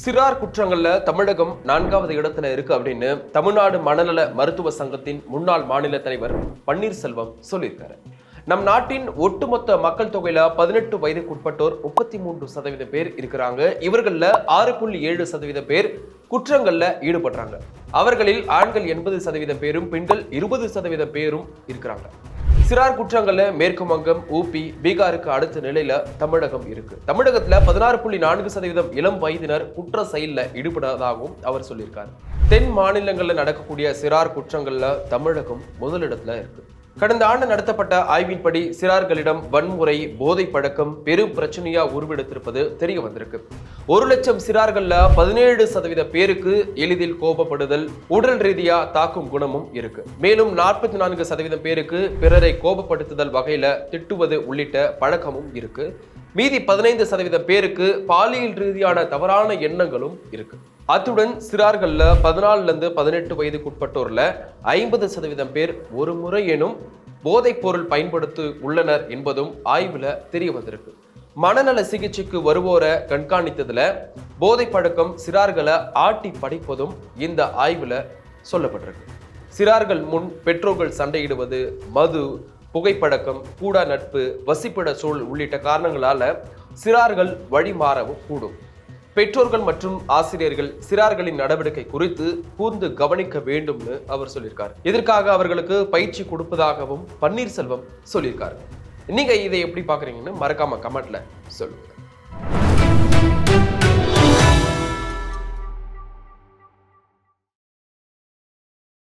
சிறார் குற்றங்கள்ல தமிழகம் 4வது இடத்துல இருக்கு அப்படின்னு தமிழ்நாடு மனநல மருத்துவ சங்கத்தின் முன்னாள் மாநில தலைவர் பன்னீர்செல்வம் சொல்லியிருக்காரு. நம் நாட்டின் ஒட்டுமொத்த மக்கள் தொகையில 18 வயதுக்குட்பட்டோர் 33% பேர் இருக்கிறாங்க. இவர்கள்ல 6.7% பேர் குற்றங்கள்ல ஈடுபடுறாங்க. அவர்களில் ஆண்கள் 80% பேரும் பெண்கள் 20% பேரும் இருக்கிறாங்க. சிறார் குற்றங்கள்ல மேற்கு வங்கம், ஊபி, பீகாருக்கு அடுத்த நிலையில தமிழகம் இருக்கு. தமிழகத்துல 16.4% இளம் வயதினர் குற்ற செயல்ல ஈடுபடுவதாகவும் அவர் சொல்லியிருக்காரு. தென் மாநிலங்கள்ல நடக்கக்கூடிய சிறார் குற்றங்கள்ல தமிழகம் முதலிடத்துல இருக்கு. கடந்த ஆண்டு நடத்தப்பட்ட ஆய்வின்படி சிறார்களிடம் வன்முறை, போதை பழக்கம் பெரும் பிரச்சனையா உருவெடுத்திருப்பது தெரிய வந்திருக்கு. 1 லட்சம் சிறார்கள்ல 17% பேருக்கு எளிதில் கோபப்படுதல், உடல் ரீதியா தாக்கும் குணமும் இருக்கு. மேலும் 44% பேருக்கு பிறரை கோபப்படுத்துதல் வகையில திட்டுவது உள்ளிட்ட பழக்கமும் இருக்கு. மீதி 15% பேருக்கு பாலியல் ரீதியான தவறான எண்ணங்களும் இருக்கு. அத்துடன் சிறார்கள்ல 14 18 வயதுக்குட்பட்டோர்ல 50% பேர் ஒரு முறையேனும் போதைப் பொருள் பயன்படுத்தி உள்ளனர் என்பதும் ஆய்வுல தெரிய வந்திருக்கு. மனநல சிகிச்சைக்கு வருவோரை கண்காணித்ததுல போதை பழக்கம் சிறார்களை ஆட்டி படைப்பதும் இந்த ஆய்வுல சொல்லப்பட்டிருக்கு. சிறார்கள் முன் பெற்றோர்கள் சண்டையிடுவது, மது, புகைப்பழக்கம், கூடா நட்பு, வசிப்பிட சூழல் உள்ளிட்ட காரணங்களால சிறார்கள் வழி மாறவும் கூடும். பெற்றோர்கள் மற்றும் ஆசிரியர்கள் சிறார்களின் நடவடிக்கை குறித்து கூர்ந்து கவனிக்க வேண்டும்னு அவர் சொல்லியிருக்காரு. இதற்காக அவர்களுக்கு பயிற்சி கொடுப்பதாகவும் பன்னீர்செல்வம் சொல்லியிருக்காரு. நீங்க இதை எப்படி பாக்குறீங்கன்னு மறக்காம கமெண்ட்ல சொல்லுங்க.